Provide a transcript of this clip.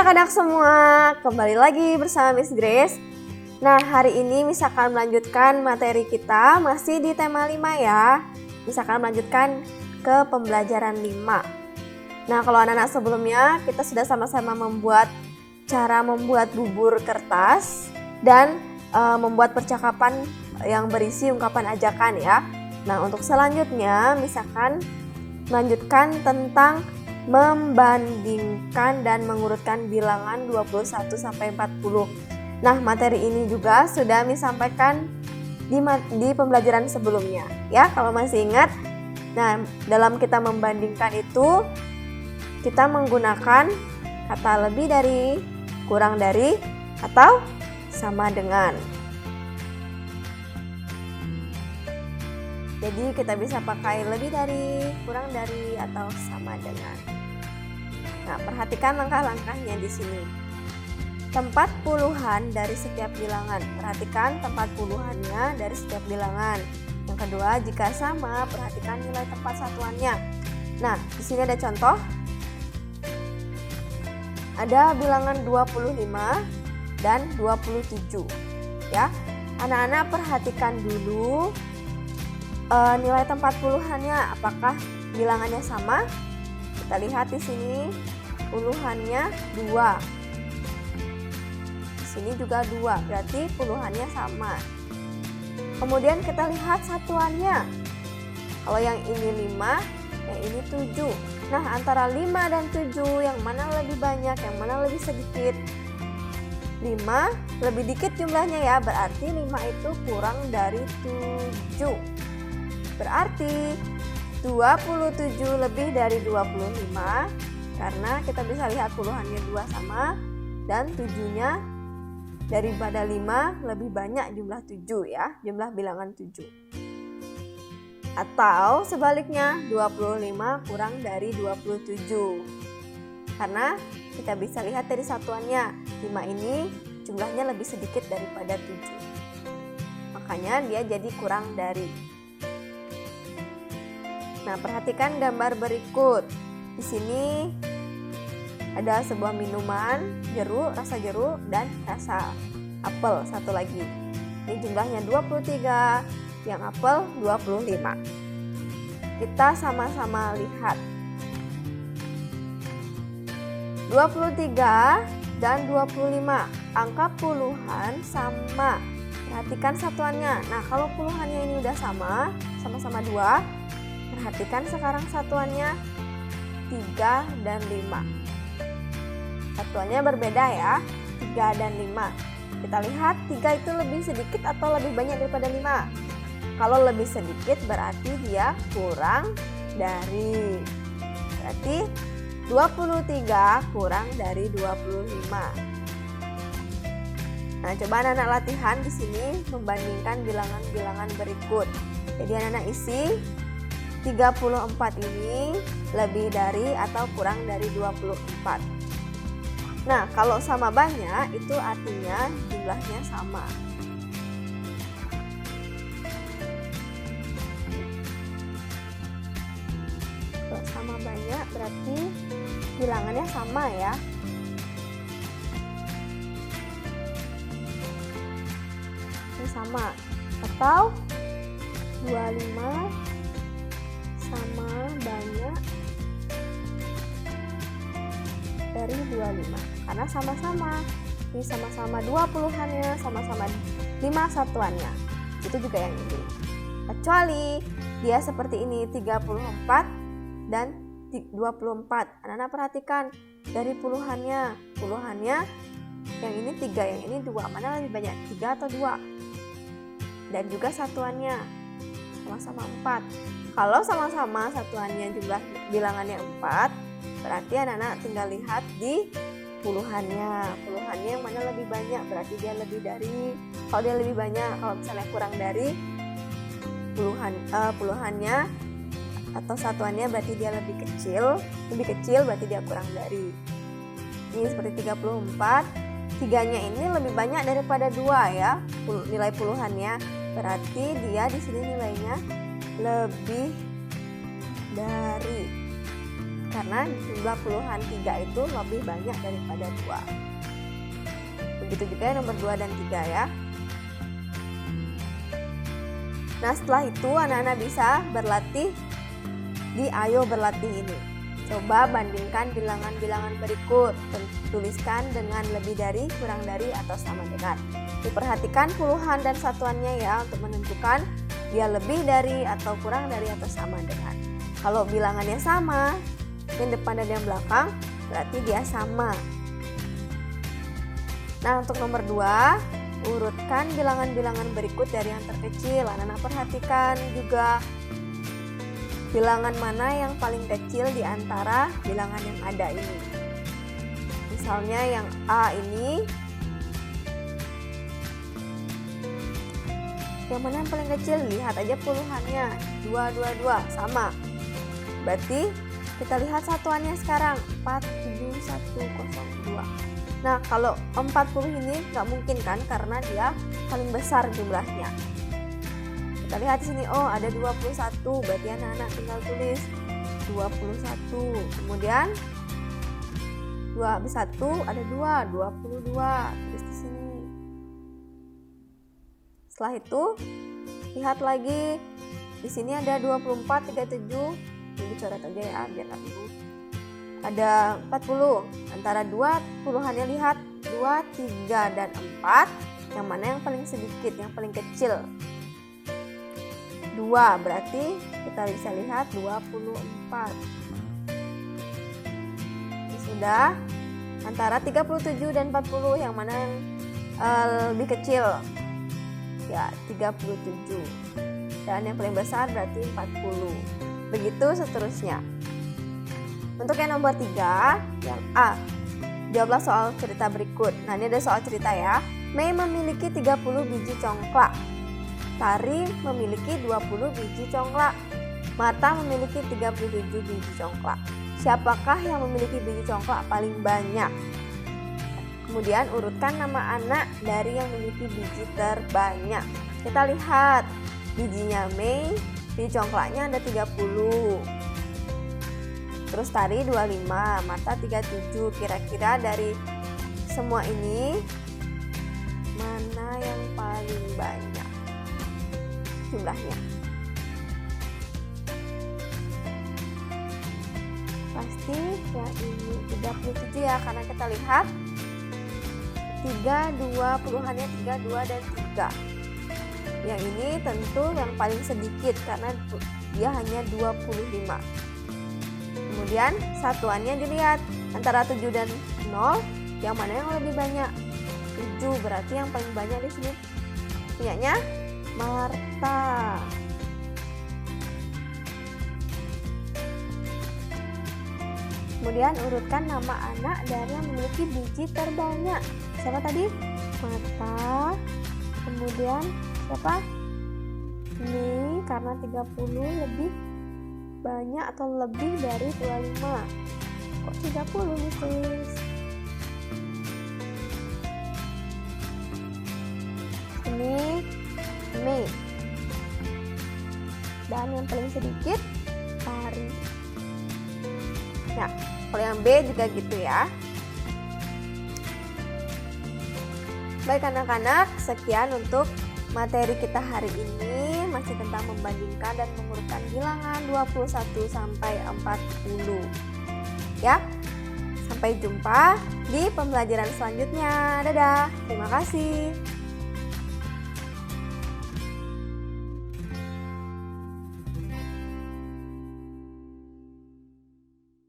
anak-anak semua, kembali lagi bersama Miss Grace. Nah, hari ini Miss akan melanjutkan materi kita masih di tema 5 ya. Miss akan melanjutkan ke pembelajaran 5. Nah, kalau anak-anak sebelumnya kita sudah sama-sama cara membuat bubur kertas dan membuat percakapan yang berisi ungkapan ajakan ya. Nah, untuk selanjutnya Miss akan melanjutkan tentang membandingkan dan mengurutkan bilangan 21 sampai 40. Nah, materi ini juga sudah Miss sampaikan di pembelajaran sebelumnya ya, kalau masih ingat. Nah, dalam kita membandingkan itu kita menggunakan kata lebih dari, kurang dari, atau sama dengan. Jadi kita bisa pakai lebih dari, kurang dari, atau sama dengan. Nah, perhatikan langkah-langkahnya di sini. Tempat puluhan dari setiap bilangan. Perhatikan tempat puluhannya dari setiap bilangan. Yang kedua, jika sama, perhatikan nilai tempat satuannya. Nah, di sini ada contoh. Ada bilangan 25 dan 27. Ya. Anak-anak perhatikan dulu nilai tempat puluhannya, apakah bilangannya sama? Kita lihat di sini puluhannya 2. Di sini juga 2, berarti puluhannya sama. Kemudian kita lihat satuannya. Kalau yang ini 5, yang ini 7. Nah, antara 5 dan 7 yang mana lebih banyak, yang mana lebih sedikit? 5 lebih dikit jumlahnya ya, berarti 5 itu kurang dari 7. Berarti 27 lebih dari 25, karena kita bisa lihat puluhannya 2 sama dan 7-nya daripada 5 lebih banyak jumlah 7 ya, jumlah bilangan 7. Atau sebaliknya 25 kurang dari 27. Karena kita bisa lihat dari satuannya, 5 ini jumlahnya lebih sedikit daripada 7. Makanya dia jadi kurang dari. Nah, perhatikan gambar berikut. Di sini ada sebuah minuman, jeruk, rasa jeruk, dan rasa apel satu lagi. Ini jumlahnya 23, yang apel 25. Kita sama-sama lihat. 23 dan 25, angka puluhan sama. Perhatikan satuannya. Nah, kalau puluhannya ini udah sama-sama 2, perhatikan sekarang satuannya 3 dan 5. Satuannya berbeda ya, 3 dan 5. Kita lihat 3 itu lebih sedikit atau lebih banyak daripada 5. Kalau lebih sedikit berarti dia kurang dari. Berarti 23 kurang dari 25. Nah, coba anak-anak latihan di sini membandingkan bilangan-bilangan berikut. Jadi anak-anak isi 34 ini lebih dari atau kurang dari 24. Nah, kalau sama banyak itu artinya jumlahnya sama. Kalau sama banyak berarti bilangannya sama ya. Ini sama. Atau 25 sama banyak dari 25, karena sama-sama. Ini sama-sama 2 puluhannya, sama-sama 5 satuannya. Itu juga yang ini. Kecuali dia seperti ini, 34 dan 24. Anak-anak perhatikan dari puluhannya yang ini 3, yang ini 2. Mana lebih banyak, 3 atau 2? Dan juga satuannya sama-sama 4. Kalau sama-sama satuannya jumlah bilangannya 4, berarti anak-anak tinggal lihat di puluhannya. Puluhannya yang mana lebih banyak, berarti dia lebih dari. Kalau dia lebih banyak, kalau misalnya kurang dari puluhannya atau satuannya berarti dia lebih kecil. Lebih kecil berarti dia kurang dari. Ini seperti 34. 3-nya ini lebih banyak daripada 2 ya, nilai puluhannya. Berarti dia di sini nilainya lebih dari. karena jumlah puluhan 3 itu lebih banyak daripada 2. Begitu juga yang nomor 2 dan 3 ya. Nah, setelah itu anak-anak bisa berlatih di Ayo Berlatih ini. Coba bandingkan bilangan-bilangan berikut. Tuliskan dengan lebih dari, kurang dari, atau sama dengan. Diperhatikan puluhan dan satuannya ya untuk menentukan dia lebih dari atau kurang dari atau sama dengan. Kalau bilangannya sama, yang depan dan yang belakang, berarti dia sama. Nah, untuk nomor 2, urutkan bilangan-bilangan berikut dari yang terkecil. Anak-anak perhatikan juga bilangan mana yang paling kecil di antara bilangan yang ada ini. Misalnya yang A ini, yang mana yang paling kecil? Lihat aja puluhannya, 222, sama. Berarti kita lihat satuannya sekarang, 47102. Nah, kalau 40 ini nggak mungkin kan, karena dia paling besar jumlahnya. Kita lihat di sini, oh ada 21, berarti anak-anak tinggal tulis 21. Kemudian 21 ada 22, tulis di sini. Setelah itu, lihat lagi, di sini ada 24, 37, ini dicoret aja ya, biar nggak bingung. Ada 40, antara 2 puluhannya lihat 2, 3, dan 4, yang mana yang paling sedikit, yang paling kecil? 2, berarti kita bisa lihat 24. Ini sudah. Antara 37 dan 40, yang mana yang lebih kecil? Ya, 37. Dan yang paling besar berarti 40. Begitu seterusnya. Untuk yang nomor 3, yang A. Jawablah soal cerita berikut. Nah, ini ada soal cerita ya. Mei memiliki 30 biji congklak. Tari memiliki 20 biji congklak. Marta memiliki 37 biji congklak. Siapakah yang memiliki biji congklak paling banyak? Kemudian urutkan nama anak dari yang memiliki biji terbanyak. Kita lihat bijinya Mei, biji congklaknya ada 30. Terus Tari 25, Marta 37. Kira-kira dari semua ini mana yang paling banyak jumlahnya? Pasti yang ini 37 ya, karena kita lihat 3, 2, puluhannya 3, 2, dan 3. Yang ini tentu yang paling sedikit karena dia hanya 25. Kemudian satuannya dilihat antara 7 dan 0, yang mana yang lebih banyak? 7, berarti yang paling banyak di sini punyanya Marta. Kemudian urutkan nama anak dari yang memiliki biji terbanyak. Siapa tadi? Marta. Kemudian siapa? Mei, karena 30 lebih banyak atau lebih dari 25. Kok 30 nih tulis? Ini Mei. Dan yang paling sedikit Tari. Nah, kalau yang B juga gitu ya. Baik anak-anak, sekian untuk materi kita hari ini, masih tentang membandingkan dan mengurutkan bilangan 21 sampai 40. Ya. Sampai jumpa di pembelajaran selanjutnya. Dadah. Terima kasih.